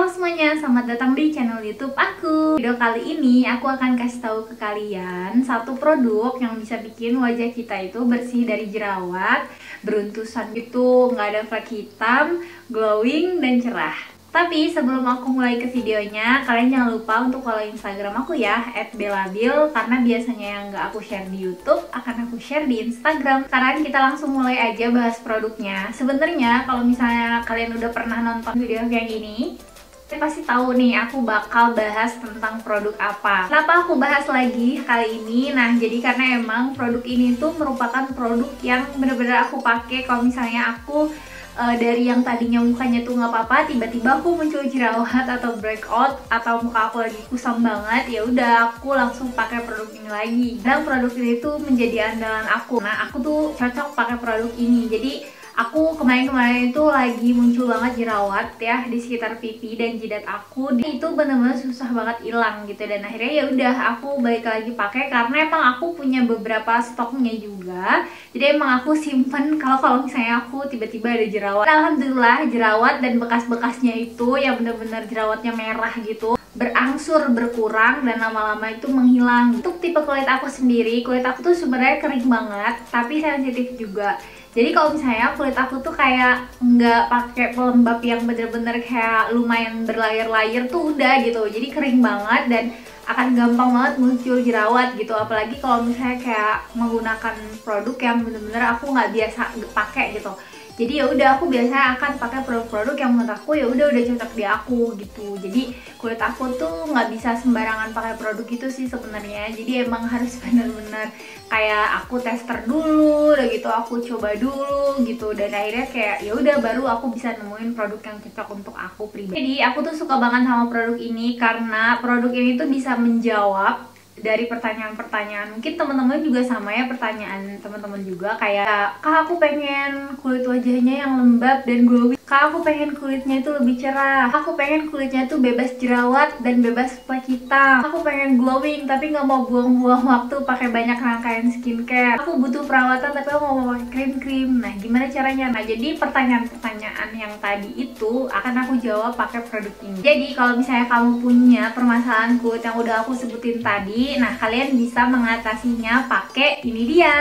Halo semuanya, selamat datang di channel YouTube aku. Video kali ini aku akan kasih tahu ke kalian satu produk yang bisa bikin wajah kita itu bersih dari jerawat, beruntusan gitu, nggak ada flek hitam, glowing dan cerah. Tapi sebelum aku mulai ke videonya, kalian jangan lupa untuk follow Instagram aku ya, @belabil, karena biasanya yang nggak aku share di YouTube akan aku share di Instagram. Sekarang kita langsung mulai aja bahas produknya. Sebenarnya kalau misalnya kalian udah pernah nonton video yang ini, kalian pasti tahu nih aku bakal bahas tentang produk apa. Kenapa aku bahas lagi kali ini? Nah, jadi karena emang produk ini tuh merupakan produk yang bener-bener aku pakai kalau misalnya aku dari yang tadinya mukanya tuh nggak apa-apa, tiba-tiba aku muncul jerawat atau breakout atau muka aku lagi kusam banget, ya udah aku langsung pakai produk ini lagi. Dan produk ini tuh menjadi andalan aku. Nah, aku tuh cocok pakai produk ini. Jadi aku kemarin-kemarin itu lagi muncul banget jerawat ya di sekitar pipi dan jidat aku. Itu bener-bener susah banget hilang gitu, dan akhirnya ya udah aku balik lagi pakai karena emang aku punya beberapa stoknya juga. Jadi emang aku simpen kalau misalnya aku tiba-tiba ada jerawat. Alhamdulillah jerawat dan bekas-bekasnya itu yang bener-bener jerawatnya merah gitu berangsur berkurang dan lama-lama itu menghilang. Untuk tipe kulit aku sendiri, kulit aku tuh sebenarnya kering banget tapi sensitif juga. Jadi kalau misalnya kulit aku tuh kayak nggak pakai pelembab yang bener-bener kayak lumayan berlayer-layer tuh udah gitu, jadi kering banget dan akan gampang banget muncul jerawat gitu. Apalagi kalau misalnya kayak menggunakan produk yang bener-bener aku nggak biasa pakai gitu. Jadi ya udah aku biasanya akan pakai produk-produk yang menurut aku ya udah cocok di aku gitu. Jadi kulit aku tuh nggak bisa sembarangan pakai produk itu sih sebenarnya. Jadi emang harus bener-bener kayak aku tester dulu, udah gitu aku coba dulu gitu, dan akhirnya kayak ya udah baru aku bisa nemuin produk yang cocok untuk aku pribadi. Jadi aku tuh suka banget sama produk ini karena produk ini tuh bisa menjawab dari pertanyaan-pertanyaan. Mungkin teman-teman juga sama ya, pertanyaan teman-teman juga kayak, "Kak, aku pengen kulit wajahnya yang lembab dan glowing. Kak, aku pengen kulitnya itu lebih cerah. Aku pengen kulitnya itu bebas jerawat dan bebas flek hitam. Aku pengen glowing tapi nggak mau buang-buang waktu pakai banyak rangkaian skincare. Aku butuh perawatan tapi aku nggak mau pakai krim-krim. Nah, gimana caranya?" Nah, jadi pertanyaan-pertanyaan yang tadi itu akan aku jawab pakai produk ini. Jadi kalau misalnya kamu punya permasalahan kulit yang udah aku sebutin tadi, nah kalian bisa mengatasinya pakai ini dia.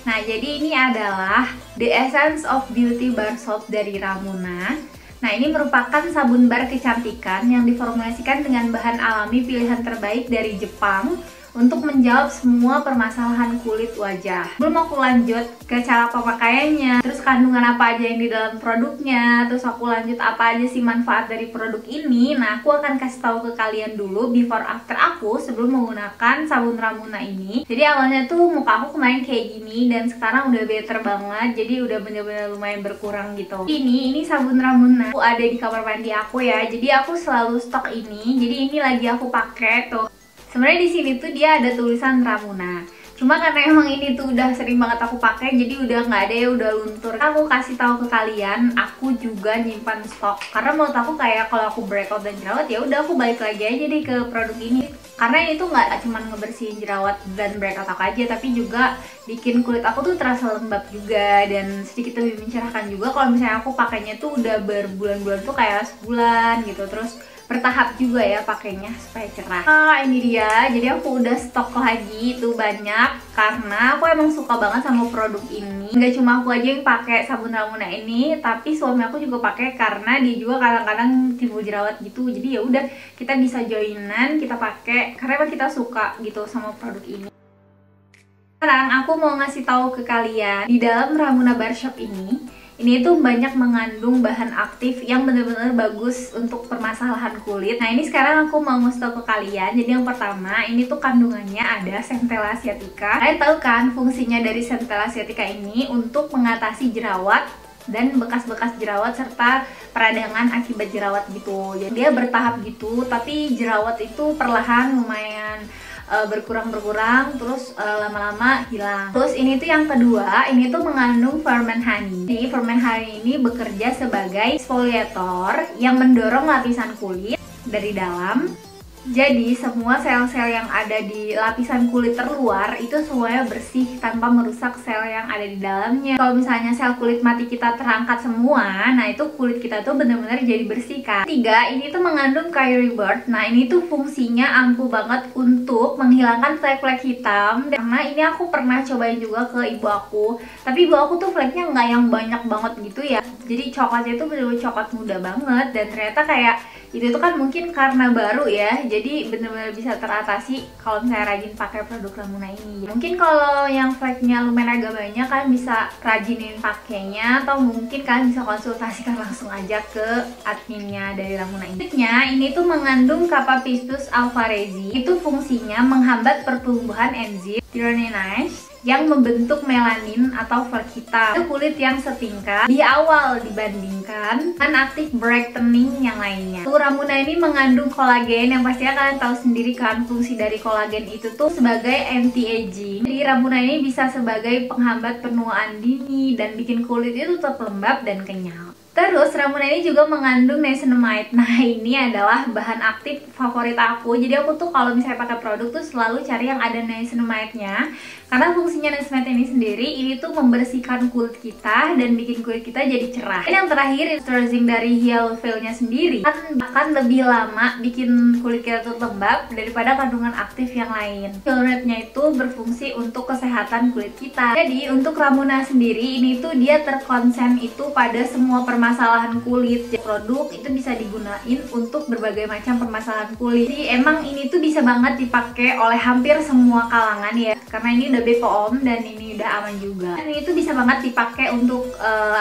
Nah, jadi ini adalah The Essence of Beauty Bar Soap dari Ramuna. Nah, ini merupakan sabun bar kecantikan yang diformulasikan dengan bahan alami pilihan terbaik dari Jepang untuk menjawab semua permasalahan kulit wajah. Belum aku lanjut ke cara pemakaiannya, terus kandungan apa aja yang di dalam produknya, terus aku lanjut apa aja sih manfaat dari produk ini. Nah, aku akan kasih tahu ke kalian dulu before after aku sebelum menggunakan sabun Ramuna ini. Jadi awalnya tuh muka aku kemarin kayak gini dan sekarang udah better banget. Jadi udah bener-bener lumayan berkurang gitu. Ini sabun Ramuna. Aku ada di kamar mandi aku ya. Jadi aku selalu stok ini. Jadi ini lagi aku pakai tuh. Sebenarnya di sini tuh dia ada tulisan Ramuna. Cuma karena emang ini tuh udah sering banget aku pakai, jadi udah nggak ada ya, udah luntur. Aku kasih tahu ke kalian, aku juga nyimpan stok. Karena menurut aku kayak kalau aku breakout dan jerawat ya udah aku balik lagi aja deh ke produk ini. Karena ini tuh nggak cuma ngebersihin jerawat dan breakout aku aja, tapi juga bikin kulit aku tuh terasa lembab juga dan sedikit lebih mencerahkan juga. Kalau misalnya aku pakainya tuh udah berbulan-bulan tuh kayak sebulan gitu, terus bertahap juga ya pakainya supaya cerah. Nah, ini dia. Jadi aku udah stok lagi itu banyak karena aku emang suka banget sama produk ini. Nggak cuma aku aja yang pakai sabun Ramuna ini, tapi suami aku juga pakai karena dia juga kadang-kadang timbul jerawat gitu. Jadi ya udah kita bisa joinan, kita pakai karena emang kita suka gitu sama produk ini. Sekarang aku mau ngasih tahu ke kalian di dalam Ramuna Bar Soap ini tuh banyak mengandung bahan aktif yang bener-bener bagus untuk permasalahan kulit. Nah, ini sekarang aku mau ngasih tau ke kalian. Jadi yang pertama, ini tuh kandungannya ada Centella asiatica. Kalian tahu kan fungsinya dari Centella asiatica ini untuk mengatasi jerawat dan bekas-bekas jerawat serta peradangan akibat jerawat gitu. Jadi dia bertahap gitu, tapi jerawat itu perlahan lumayan berkurang terus lama-lama hilang. Terus ini tuh yang kedua, ini tuh mengandung ferment honey. Jadi ferment honey ini bekerja sebagai exfoliator yang mendorong lapisan kulit dari dalam Jadi semua sel-sel yang ada di lapisan kulit terluar itu semuanya bersih tanpa merusak sel yang ada di dalamnya. Kalau misalnya sel kulit mati kita terangkat semua, nah itu kulit kita tuh bener-bener jadi bersih kan. Ketiga, ini tuh mengandung Kyrie Bird. Nah ini tuh fungsinya ampuh banget untuk menghilangkan flek-flek hitam. Karena ini aku pernah cobain juga ke ibu aku, tapi ibu aku tuh fleknya nggak yang banyak banget gitu ya. Jadi coklatnya tuh bener-bener coklat muda banget, dan ternyata kayak itu tuh kan mungkin karena baru ya, jadi bener-bener bisa teratasi kalau misalnya rajin pakai produk Ramuna ini. Mungkin kalau yang fleknya lumayan agak banyak, kalian bisa rajinin pakainya, atau mungkin kalian bisa konsultasikan langsung aja ke adminnya dari Ramuna ini. Ini tuh mengandung Capsaicin alvarezi. Itu fungsinya menghambat pertumbuhan enzim hyaluronase yang membentuk melanin atau flek hitam pada kulit yang setingkat di awal dibandingkan dengan aktif brightening yang lainnya. Ramuna ini mengandung kolagen yang pastinya kalian tahu sendiri kan, fungsi dari kolagen itu tuh sebagai anti-aging. Jadi Ramuna ini bisa sebagai penghambat penuaan dini dan bikin kulit itu tetap lembab dan kenyal. Terus Ramuna ini juga mengandung niacinamide. Nah ini adalah bahan aktif favorit aku. Jadi aku tuh kalau misalnya pakai produk tuh selalu cari yang ada niacinamide-nya. Karena fungsinya niacinamide ini sendiri, ini tuh membersihkan kulit kita dan bikin kulit kita jadi cerah. Dan yang terakhir, moisturizing dari Hyaluvel-nya sendiri akan lebih lama bikin kulit kita tuh lembab daripada kandungan aktif yang lain. Hyaluronate-nya itu berfungsi untuk kesehatan kulit kita. Jadi untuk Ramuna sendiri, ini tuh dia terkonsen itu pada semua permasalahan kulit. Produk itu bisa digunain untuk berbagai macam permasalahan kulit. Jadi emang ini tuh bisa banget dipakai oleh hampir semua kalangan ya, karena ini udah BPOM dan ini udah aman juga. Dan ini tuh bisa banget dipakai untuk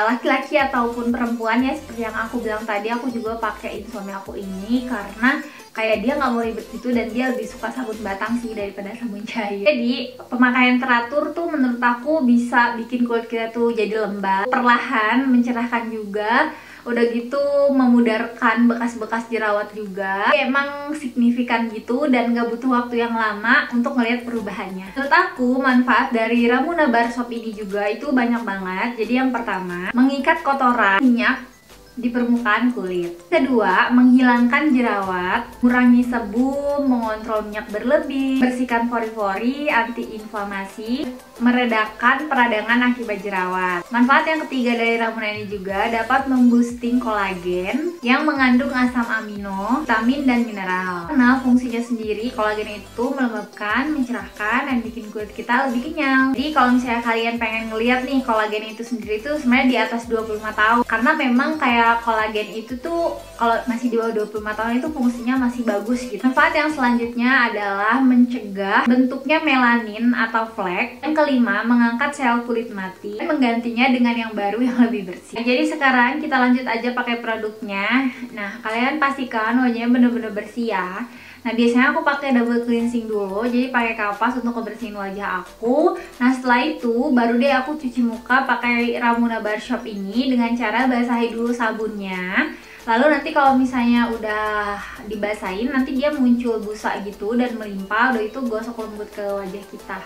laki-laki ataupun perempuan ya, seperti yang aku bilang tadi. Aku juga pakein suami aku ini karena kayak dia nggak mau ribet gitu, dan dia lebih suka sabun batang sih daripada sabun cair. Jadi pemakaian teratur tuh menurut aku bisa bikin kulit kita tuh jadi lembab, perlahan, mencerahkan juga. Udah gitu memudarkan bekas-bekas jerawat juga. Emang signifikan gitu dan gak butuh waktu yang lama untuk ngelihat perubahannya. Menurut aku manfaat dari Ramuna Bar Soap ini juga itu banyak banget. Jadi yang pertama, mengikat kotoran, minyak di permukaan kulit. Kedua, menghilangkan jerawat, mengurangi sebum, mengontrol minyak berlebih, bersihkan pori-pori, anti-inflamasi, meredakan peradangan akibat jerawat. Manfaat yang ketiga dari Ramuna ini juga dapat memboosting kolagen yang mengandung asam amino, vitamin, dan mineral. Karena fungsinya sendiri, kolagen itu melembabkan, mencerahkan, dan bikin kulit kita lebih kenyal. Jadi kalau misalnya kalian pengen ngeliat nih kolagen itu sendiri tuh sebenarnya di atas 25 tahun. Karena memang kayak kolagen itu tuh kalau masih di bawah 25 tahun itu fungsinya masih bagus gitu. Manfaat yang selanjutnya adalah mencegah bentuknya melanin atau flek. Yang kelima, mengangkat sel kulit mati dan menggantinya dengan yang baru yang lebih bersih. Nah, jadi sekarang kita lanjut aja pakai produknya. Nah, kalian pastikan wajahnya bener-bener bersih ya. Nah biasanya aku pakai double cleansing dulu, jadi pakai kapas untuk ngebersihin wajah aku. Nah setelah itu baru deh aku cuci muka pakai Ramuna Bar Soap ini dengan cara basahi dulu sabunnya. Lalu nanti kalau misalnya udah dibasahin, nanti dia muncul busa gitu dan melimpah. Udah itu gosok lembut ke wajah kita.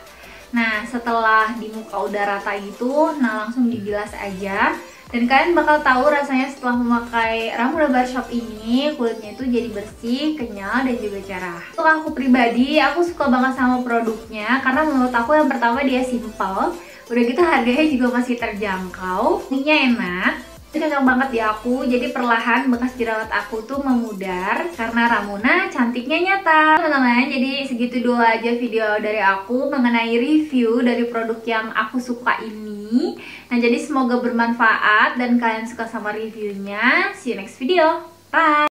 Nah setelah di muka udah rata gitu, nah langsung dibilas aja. Dan kalian bakal tahu rasanya setelah memakai Ramuna Bar Soap ini, kulitnya itu jadi bersih, kenyal, dan juga cerah. Untuk aku pribadi, aku suka banget sama produknya karena menurut aku yang pertama dia simple, udah gitu harganya juga masih terjangkau, ininya enak. Cocok banget di aku, jadi perlahan bekas jerawat aku tuh memudar karena Ramuna cantiknya nyata. Teman-teman, jadi segitu dulu aja video dari aku mengenai review dari produk yang aku suka ini. Nah jadi semoga bermanfaat dan kalian suka sama reviewnya. See you next video, bye!